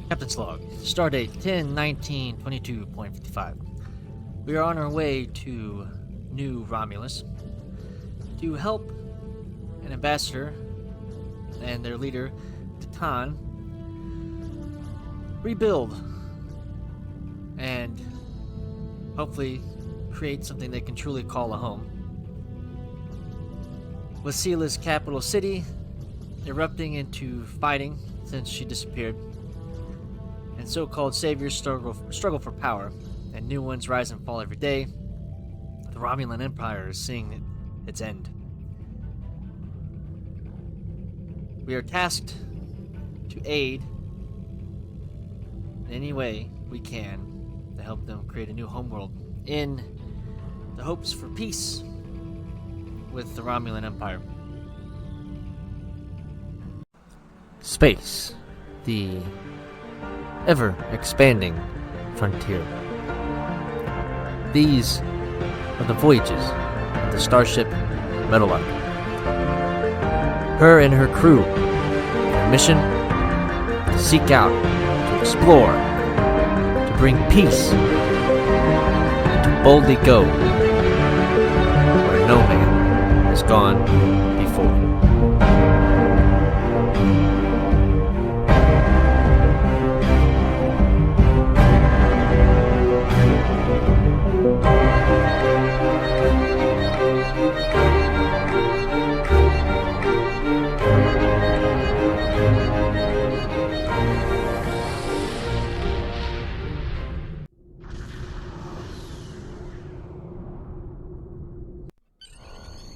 Captain's log. Stardate 10-19-22.55. We are on our way to New Romulus to help an ambassador and their leader, Titan, rebuild and hopefully create something they can truly call a home. With Sela's capital city erupting into fighting since she disappeared, and so-called saviors struggle for power, and new ones rise and fall every day, the Romulan Empire is seeing its end. We are tasked to aid in any way we can to help them create a new homeworld in the hopes for peace with the Romulan Empire. Space, the ever-expanding frontier. These are the voyages of the starship Metallark. Her and her crew, their mission, to seek out, to explore, to bring peace, and to boldly go where no man has gone before.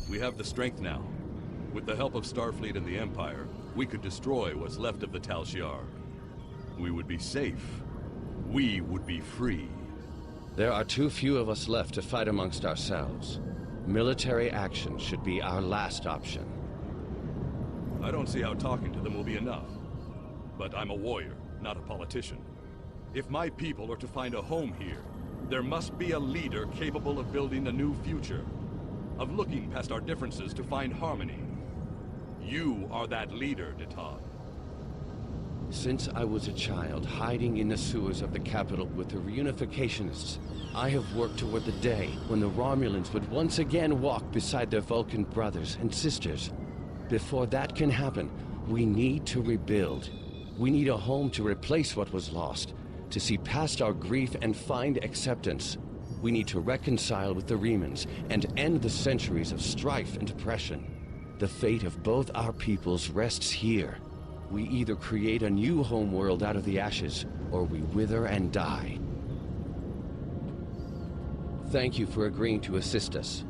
We have the strength now. With the help of Starfleet and the Empire, we could destroy what's left of the Tal Shiar. We would be safe. We would be free. There are too few of us left to fight amongst ourselves. Military action should be our last option. I don't see how talking to them will be enough. But I'm a warrior, not a politician. If my people are to find a home here, there must be a leader capable of building a new future, of looking past our differences to find harmony. You are that leader, Titan. Since I was a child, hiding in the sewers of the capital with the reunificationists, I have worked toward the day when the Romulans would once again walk beside their Vulcan brothers and sisters. Before that can happen, we need to rebuild. We need a home to replace what was lost, to see past our grief and find acceptance. We need to reconcile with the Remans and end the centuries of strife and oppression. The fate of both our peoples rests here. We either create a new homeworld out of the ashes, or we wither and die. Thank you for agreeing to assist us.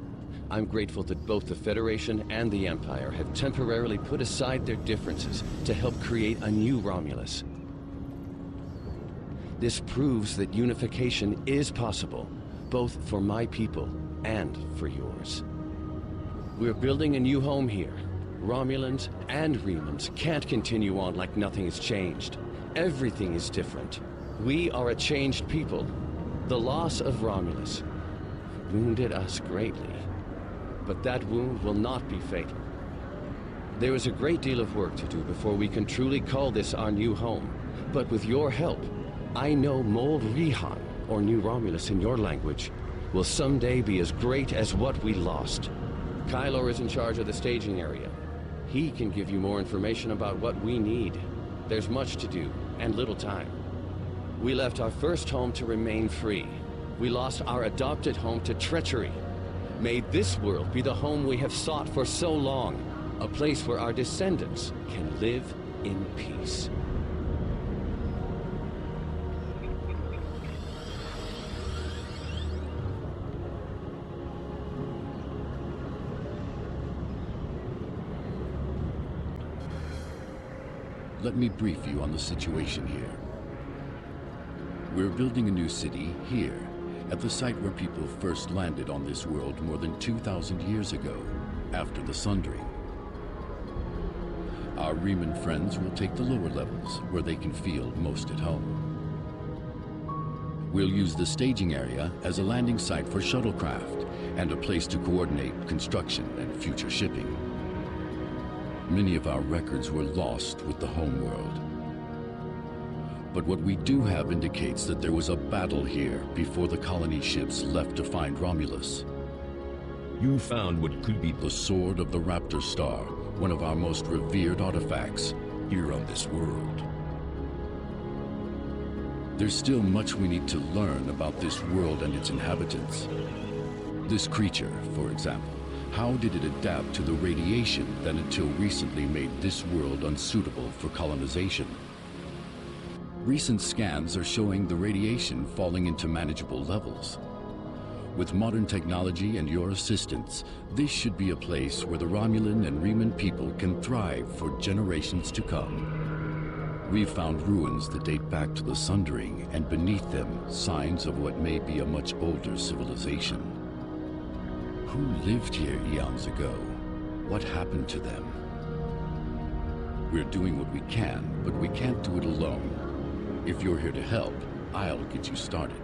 I'm grateful that both the Federation and the Empire have temporarily put aside their differences to help create a new Romulus. This proves that unification is possible, both for my people and for yours. We're building a new home here. Romulans and Remans can't continue on like nothing has changed. Everything is different. We are a changed people. The loss of Romulus wounded us greatly, but that wound will not be fatal. There is a great deal of work to do before we can truly call this our new home, but with your help, I know Mold Rihan, or New Romulus in your language, will someday be as great as what we lost. Kylor is in charge of the staging area. He can give you more information about what we need. There's much to do, and little time. We left our first home to remain free. We lost our adopted home to treachery. May this world be the home we have sought for so long, a place where our descendants can live in peace. Let me brief you on the situation here. We're building a new city here, at the site where people first landed on this world more than 2,000 years ago, after the Sundering. Our Reman friends will take the lower levels, where they can feel most at home. We'll use the staging area as a landing site for shuttlecraft, and a place to coordinate construction and future shipping. Many of our records were lost with the homeworld. But what we do have indicates that there was a battle here before the colony ships left to find Romulus. You found what could be The Sword of the Raptor Star, one of our most revered artifacts here on this world. There's still much we need to learn about this world and its inhabitants. This creature, for example, how did it adapt to the radiation that until recently made this world unsuitable for colonization? Recent scans are showing the radiation falling into manageable levels. With modern technology and your assistance, this should be a place where the Romulan and Reman people can thrive for generations to come. We've found ruins that date back to the Sundering, and beneath them, signs of what may be a much older civilization. Who lived here eons ago? What happened to them? We're doing what we can, but we can't do it alone. If you're here to help, I'll get you started.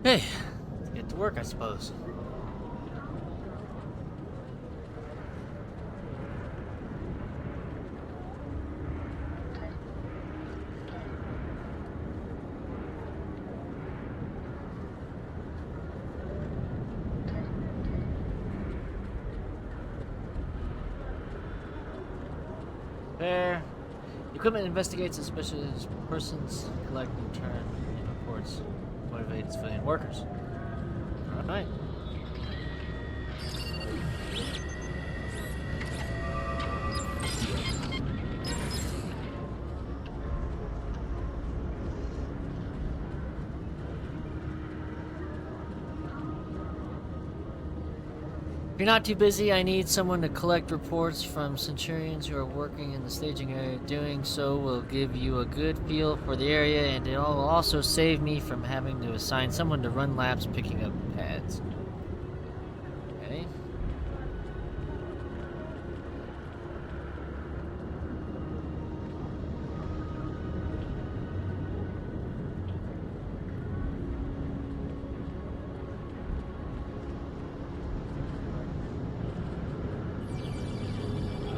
Hey, let's get to work, I suppose. Fair. Equipment investigates suspicious persons, collect and turn in reports. Motivate civilian workers. Alright. If you're not too busy, I need someone to collect reports from Centurions who are working in the staging area. Doing so will give you a good feel for the area, and it will also save me from having to assign someone to run laps picking up pads. Okay.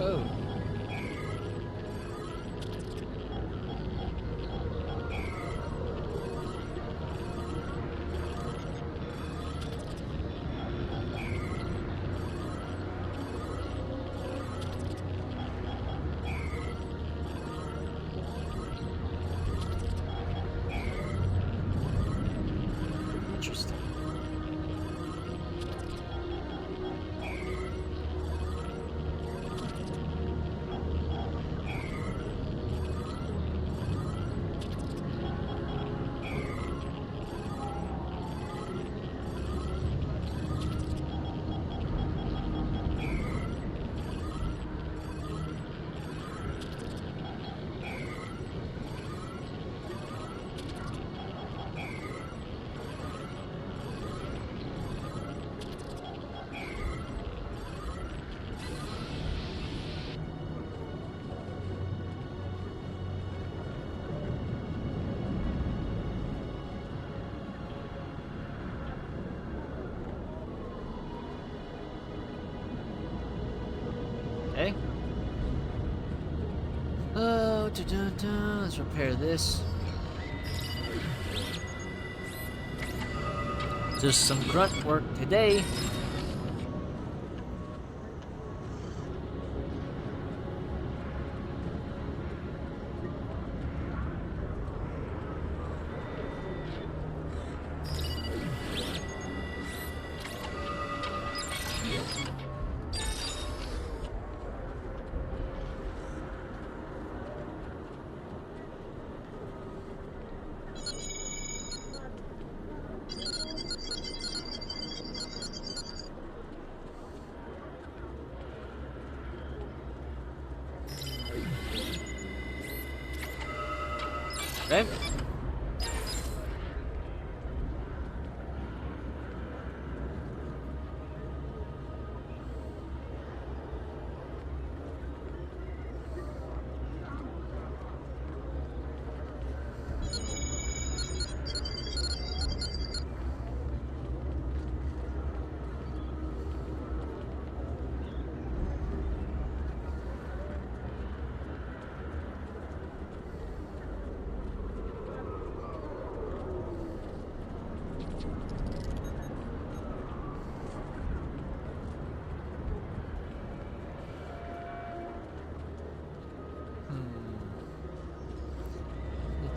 Oh. Interesting. Okay. Oh, let's repair this. Just some grunt work today.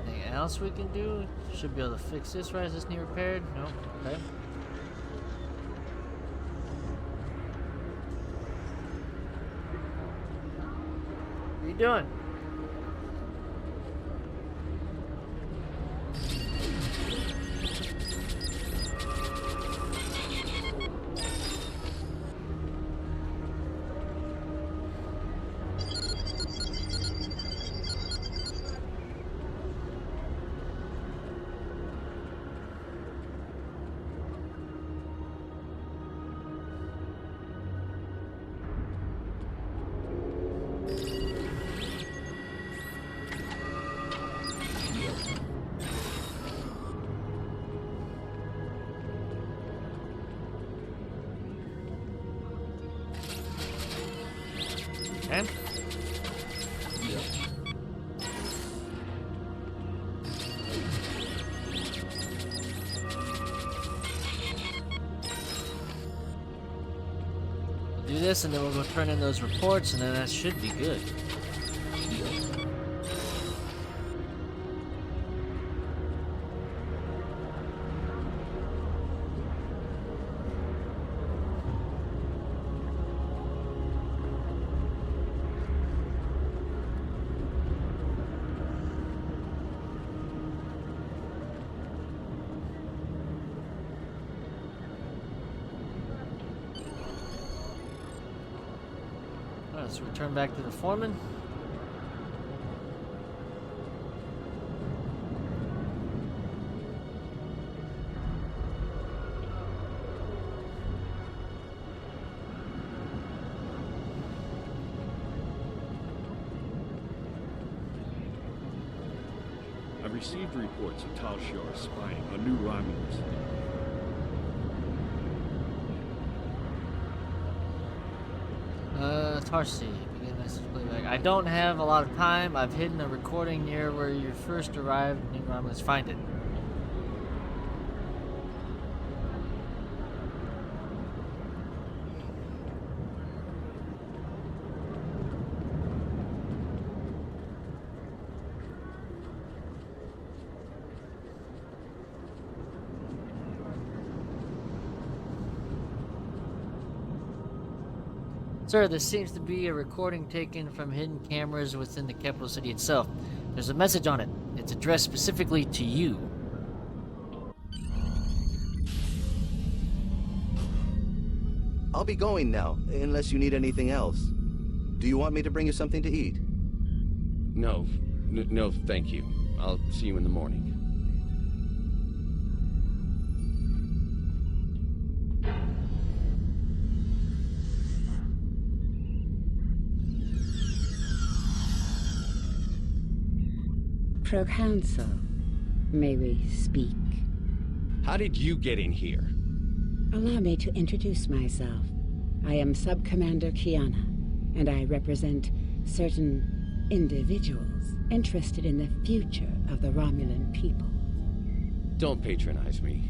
Anything else we can do? Should be able to fix this, right? Is this need repaired? Nope. Okay. What are you doing? And we'll do this, and then we'll go turn in those reports, and then that should be good. Let's return back to the foreman. I've received reports of Tal Shiar spying on new Romulus. Tarsi, begin message playback. I don't have a lot of time. I've hidden a recording near where you first arrived. New Romulus, find it. Sir, this seems to be a recording taken from hidden cameras within the capital city itself. There's a message on it. It's addressed specifically to you. I'll be going now, unless you need anything else. Do you want me to bring you something to eat? No, no, thank you. I'll see you in the morning. Proconsul, may we speak? How did you get in here? Allow me to introduce myself. I am Sub-Commander Kiana, and I represent certain individuals interested in the future of the Romulan people. Don't patronize me.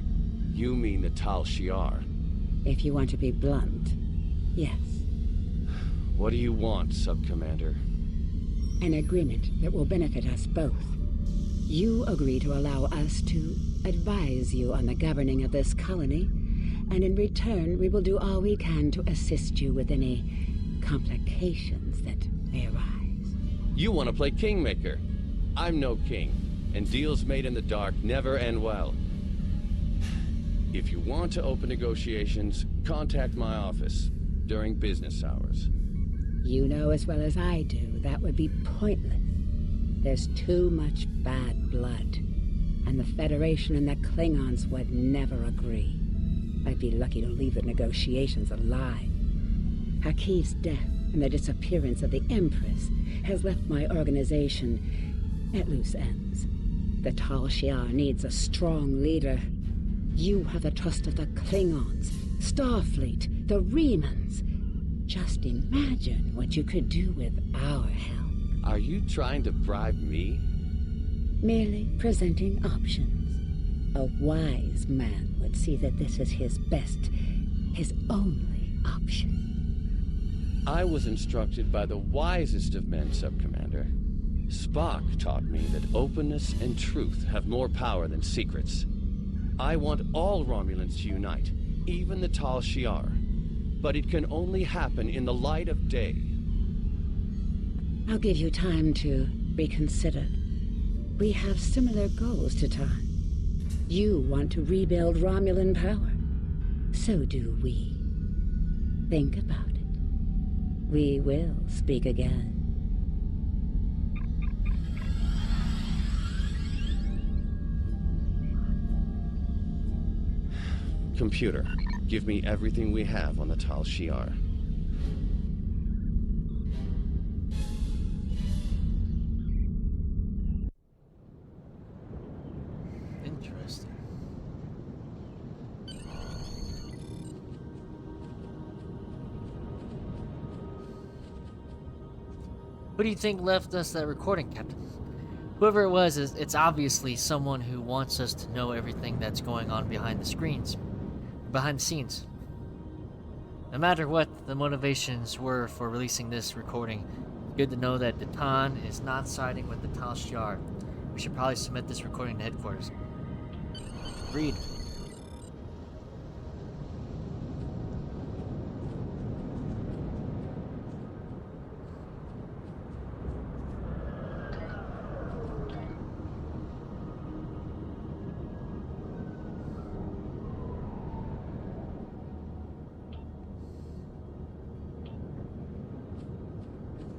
You mean the Tal Shiar. If you want to be blunt, yes. What do you want, Sub-Commander? An agreement that will benefit us both. You agree to allow us to advise you on the governing of this colony, and in return we will do all we can to assist you with any complications that may arise. You want to play Kingmaker. I'm no king, and deals made in the dark never end well. If you want to open negotiations, contact my office during business hours. You know as well as I do that would be pointless. There's too much bad blood, and the Federation and the Klingons would never agree. I'd be lucky to leave the negotiations alive. Hakiv's death and the disappearance of the Empress has left my organization at loose ends. The Tal Shiar needs a strong leader. You have the trust of the Klingons, Starfleet, the Remans. Just imagine what you could do with our help. Are you trying to bribe me? Merely presenting options. A wise man would see that this is his best, his only option. I was instructed by the wisest of men, Sub-Commander. Spock taught me that openness and truth have more power than secrets. I want all Romulans to unite, even the Tal Shiar. But it can only happen in the light of day. I'll give you time to reconsider. We have similar goals to Tan. You want to rebuild Romulan power. So do we. Think about it. We will speak again. Computer, give me everything we have on the Tal Shiar. Interesting. Who do you think left us that recording, Captain? Whoever it was, it's obviously someone who wants us to know everything that's going on behind the screens. Behind the scenes. No matter what the motivations were for releasing this recording, it's good to know that Datan is not siding with the Tal Shiar. We should probably submit this recording to headquarters. Agreed.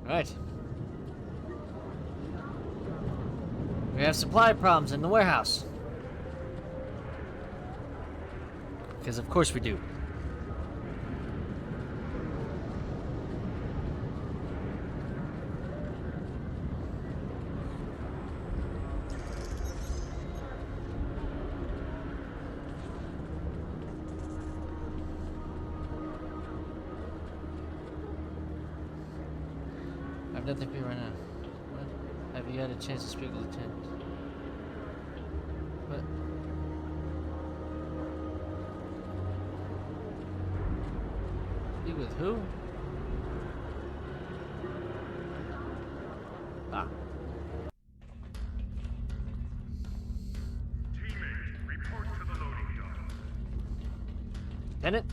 Alright. We have supply problems in the warehouse. Because of course we do. I have nothing for you right now. What? Have you had a chance to speak with Lieutenant? What? Speak with who? Ah. Teammates, report to the loading dock. Lieutenant?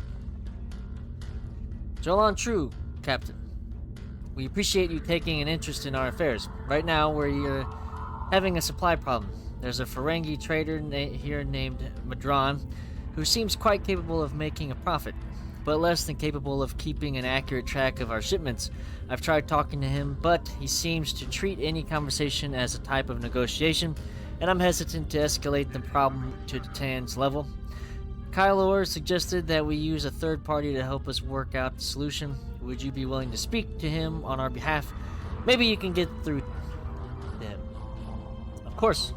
Jolan True, Captain. We appreciate you taking an interest in our affairs. Right now, we're having a supply problem. There's a Ferengi trader here named Madron, who seems quite capable of making a profit, but less than capable of keeping an accurate track of our shipments. I've tried talking to him, but he seems to treat any conversation as a type of negotiation, and I'm hesitant to escalate the problem to Datan's level. Kylor suggested that we use a third party to help us work out the solution. Would you be willing to speak to him on our behalf? Maybe you can get through to him. Of course.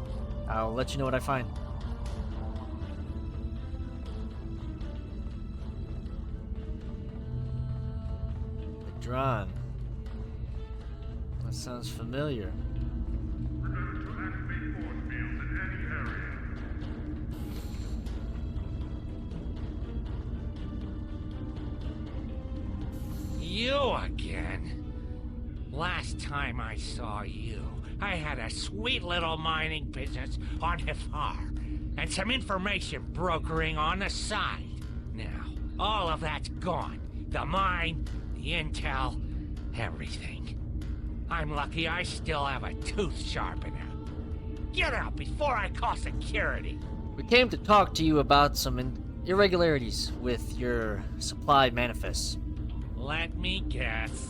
I'll let you know what I find. Madron. That sounds familiar. Remember to activate force fields in any area. You again? Last time I saw you, I had a sweet little mining business on Hifar, and some information brokering on the side. Now, all of that's gone. The mine, the intel, everything. I'm lucky I still have a tooth sharpener. Get out before I call security. We came to talk to you about some irregularities with your supply manifests. Let me guess.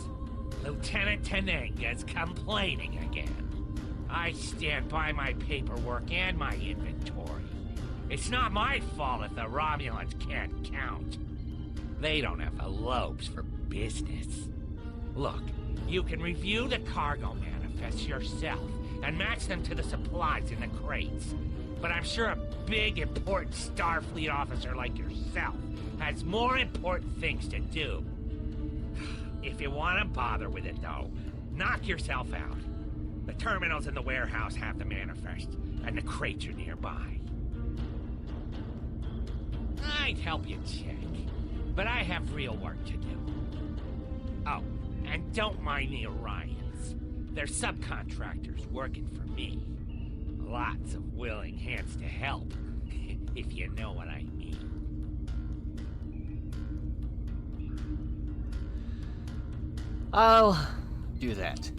Lieutenant Tenenga's complaining again. I stand by my paperwork and my inventory. It's not my fault if the Romulans can't count. They don't have the lobes for business. Look, you can review the cargo manifests yourself and match them to the supplies in the crates. But I'm sure a big, important Starfleet officer like yourself has more important things to do. If you want to bother with it, though, knock yourself out. The terminals in the warehouse have the manifest, and the crates are nearby. might help you check, but I have real work to do. Oh, and don't mind the Orions. They're subcontractors working for me. Lots of willing hands to help, if you know what I mean. I'll do that.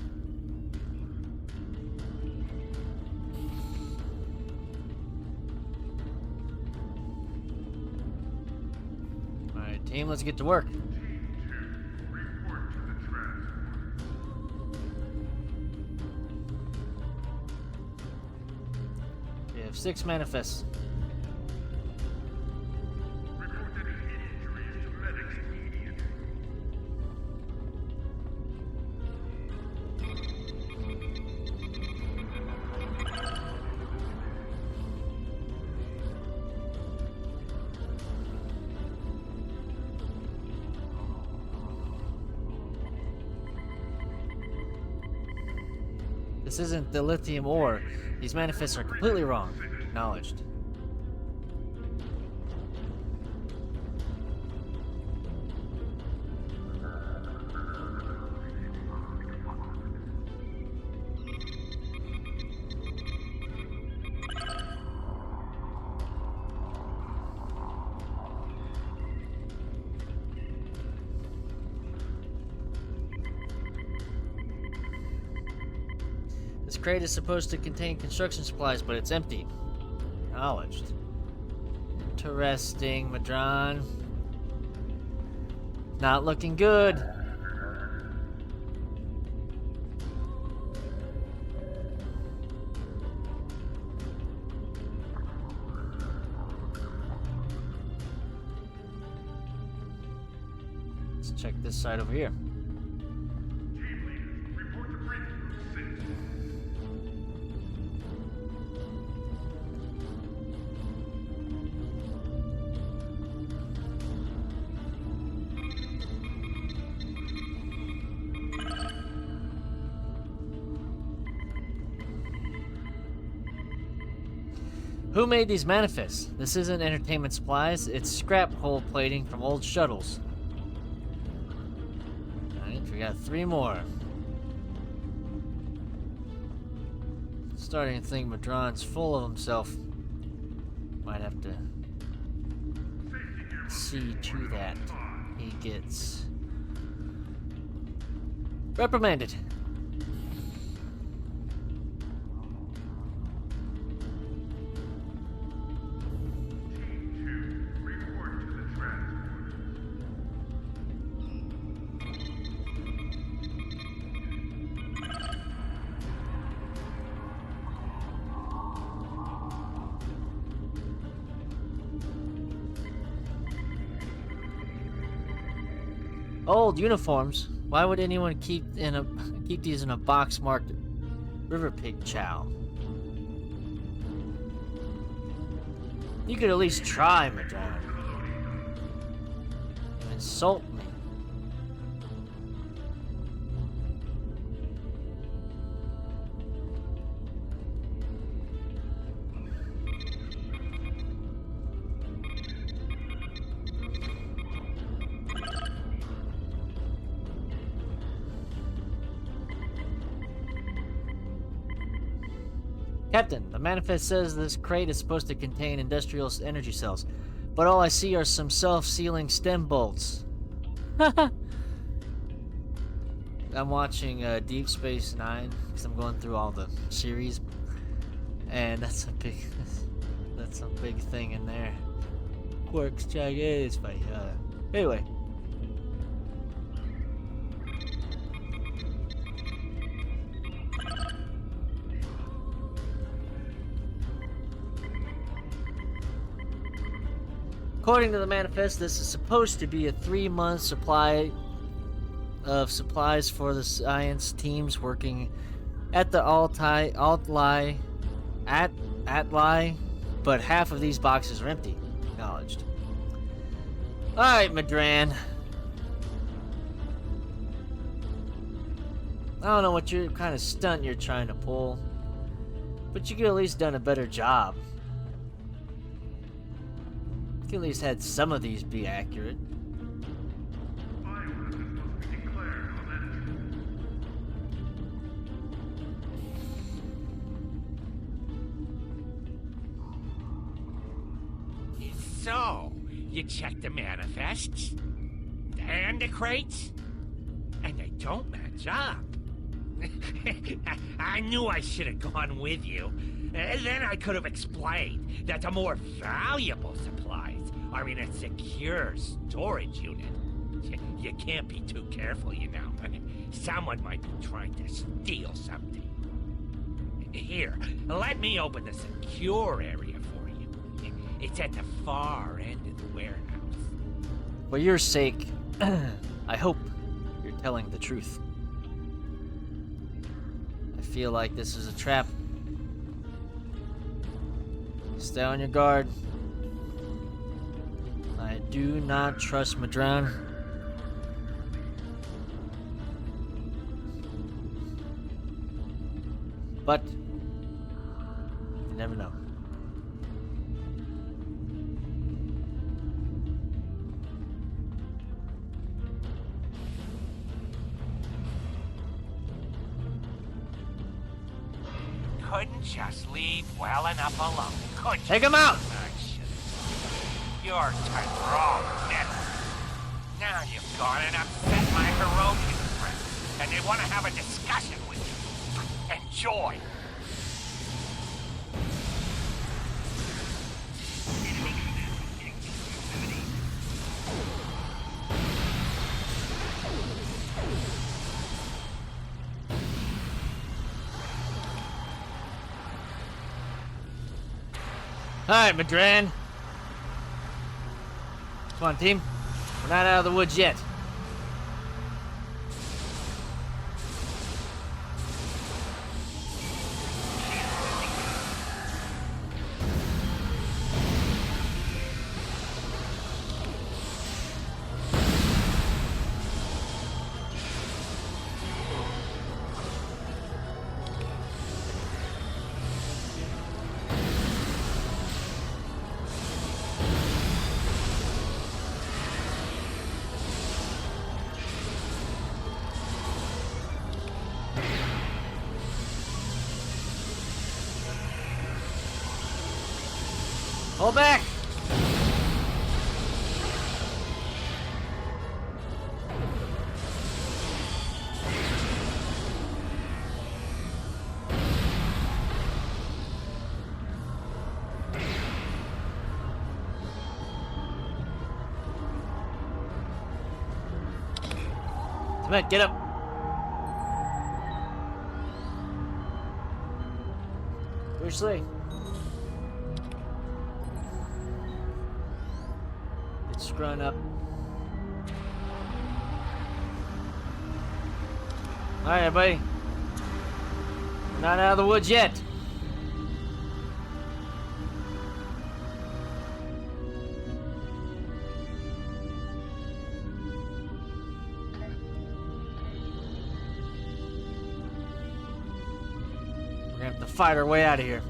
Alright, team, let's get to work. Report to the transport. We have 6 manifests. Report any injuries to medics immediately. This isn't the lithium ore. These manifests are completely wrong. Acknowledged. This crate is supposed to contain construction supplies, but it's empty. Acknowledged. Interesting, Madron. Not looking good. Let's check this side over here. Team leaders, report to briefing room 6. Who made these manifests? This isn't entertainment supplies, it's scrap hull plating from old shuttles. Alright, we got 3 more. Starting to think Madron's full of himself. Might have to see to that he gets reprimanded. Team 2, report to the transport. Old uniforms. Why would anyone keep these in a box marked River Pig Chow? You could at least try, Madron. You insult me. Captain, the manifest says this crate is supposed to contain industrial energy cells, but all I see are some self-sealing stem bolts. I'm watching Deep Space Nine because I'm going through all the series, and that's a big thing in there. Quirks, Jagged, anyway. According to the manifest, this is supposed to be a 3-month supply of supplies for the science teams working at the Altli, but half of these boxes are empty. Acknowledged. Alright, Madran. I don't know what kind of stunt you're trying to pull, but you could at least done a better job. can at least had some of these be accurate. Fireworks are supposed to be declared on that. So, you check the manifests and the crates, and they don't match up. I knew I should have gone with you. Then I could have explained that the more valuable supplies are in a secure storage unit. You can't be too careful, you know. Someone might be trying to steal something. Here, let me open the secure area for you. It's at the far end of the warehouse. For your sake, I hope you're telling the truth. I feel like this is a trap. Stay on your guard. I do not trust Madron. But you never know. Couldn't just leave well enough alone, could you? Take him out! You're wrong, never. Now you've gone and upset my Herodian friends, and they want to have a discussion with you. Enjoy. Alright, Madran. Come on, team. We're not out of the woods yet. Hold back! Tibet, get up! Bruce Lee. Screwing up. Alright, everybody. We're not out of the woods yet. We're gonna have to fight our way out of here.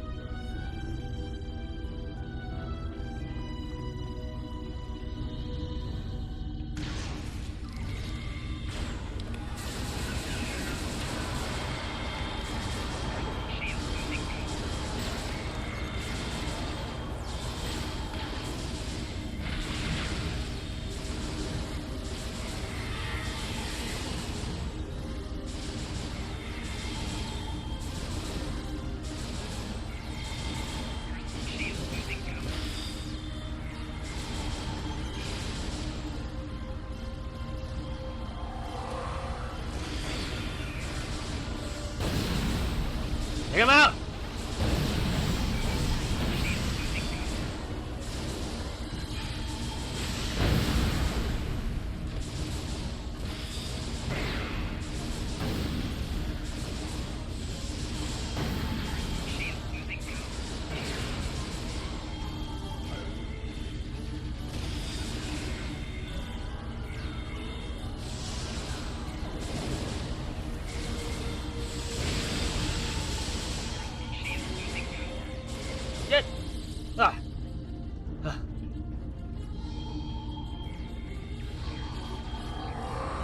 Take him out!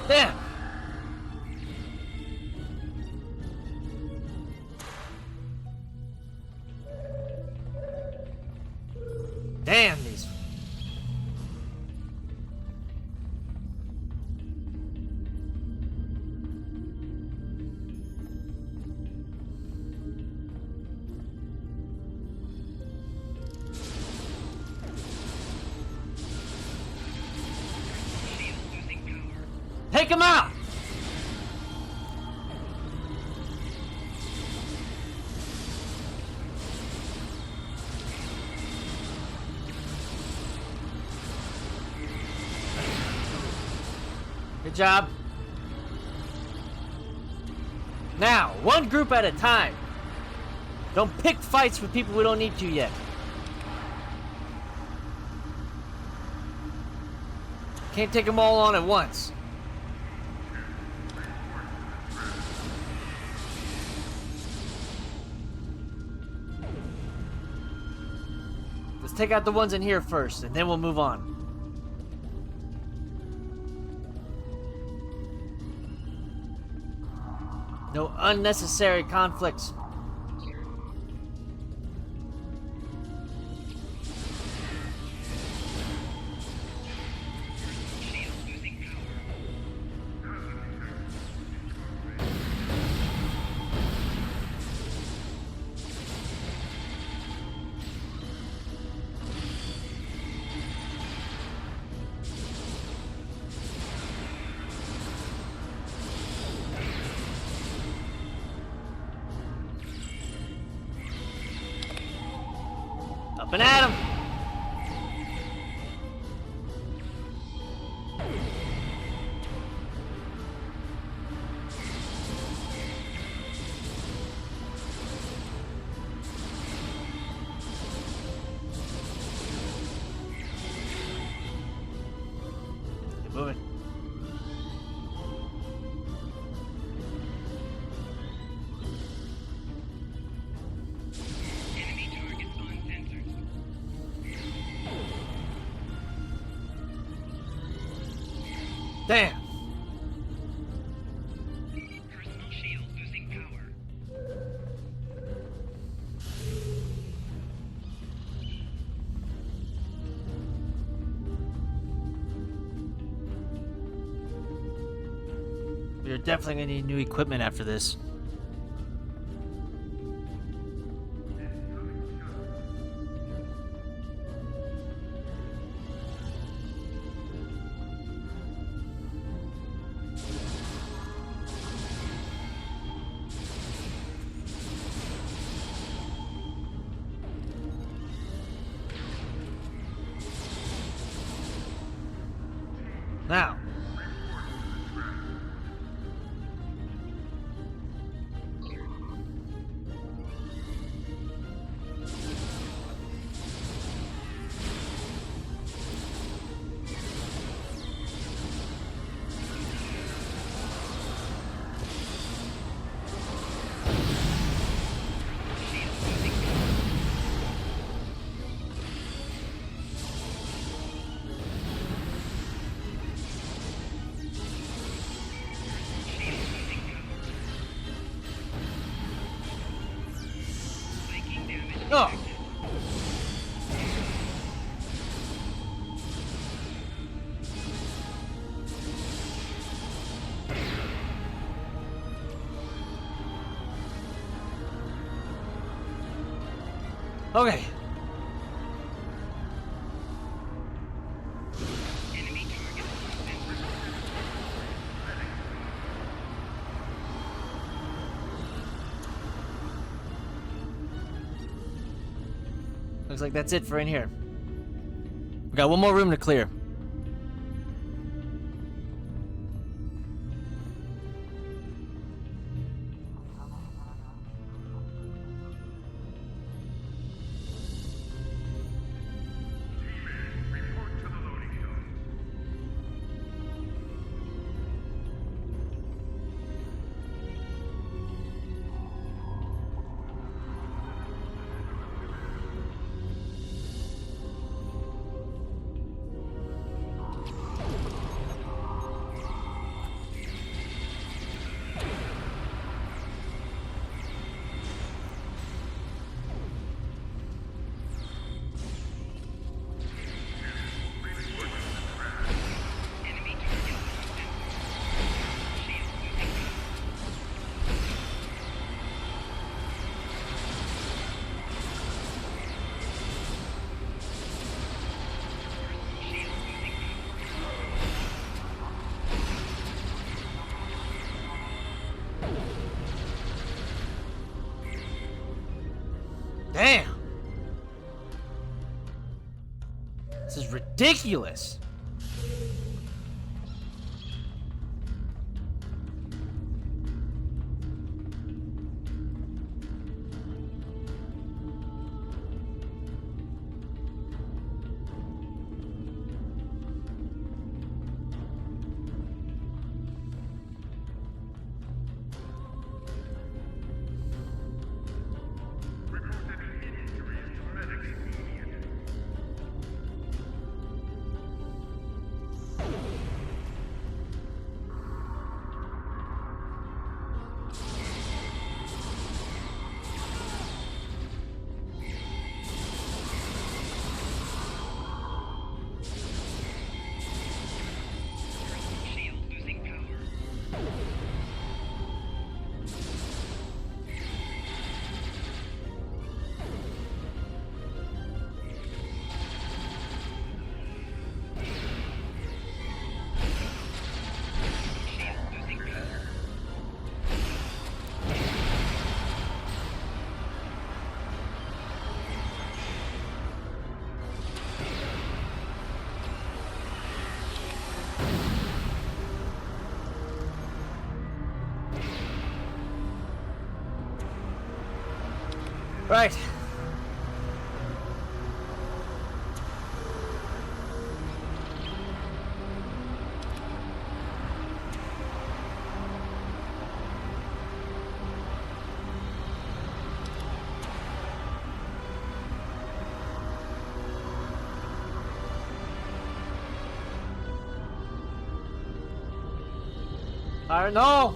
Damn! Damn these. Take him out! Good job. Now, one group at a time. Don't pick fights with people we don't need to yet. Can't take them all on at once. Let's take out the ones in here first, and then we'll move on. No unnecessary conflicts. Up and at him! Keep moving. Damn! Personal shield losing power. We are definitely gonna need new equipment after this. Now. Oh. Okay. Looks like that's it for in here. We got one more room to clear. Report to the loading zone. ridiculous. Right. Fire, no!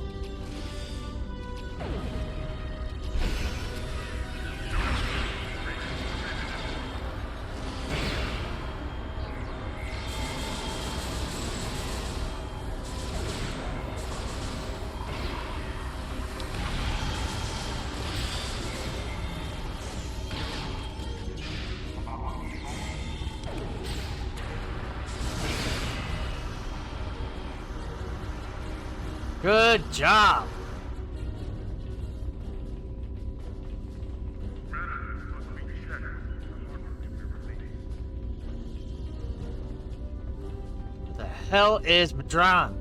Good job. The hell is Madron?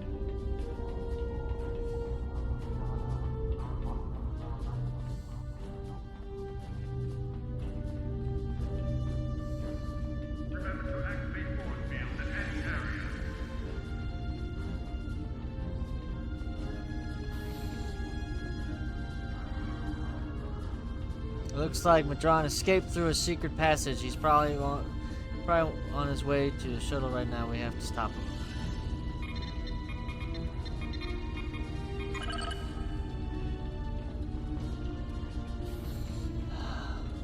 Looks like Madron escaped through a secret passage. He's probably on his way to the shuttle right now. We have to stop him.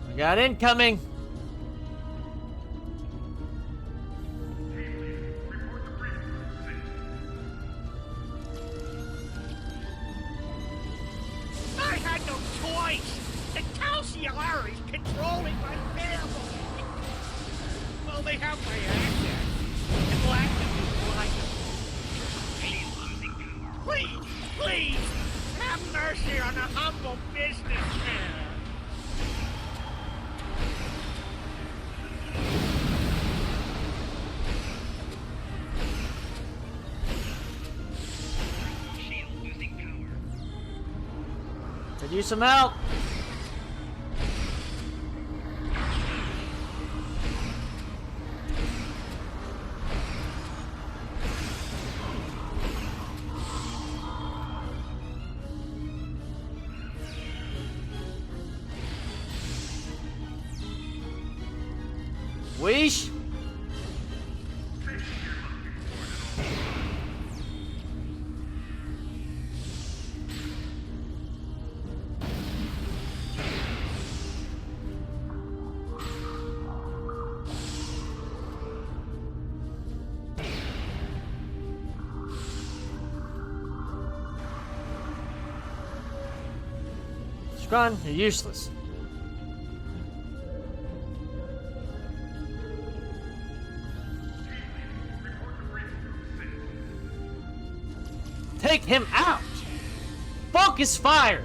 We got incoming. I had no choice. The Talsiar is controlling my family. Well, they have my access. And black them. Please, please, have mercy on a humble businessman. Could use some help. Weesh. Scrun, you're useless. Take him out! Focus fire!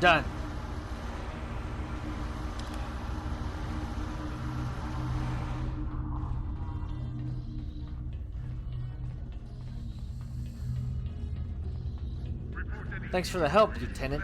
done. Thanks for the help, Lieutenant.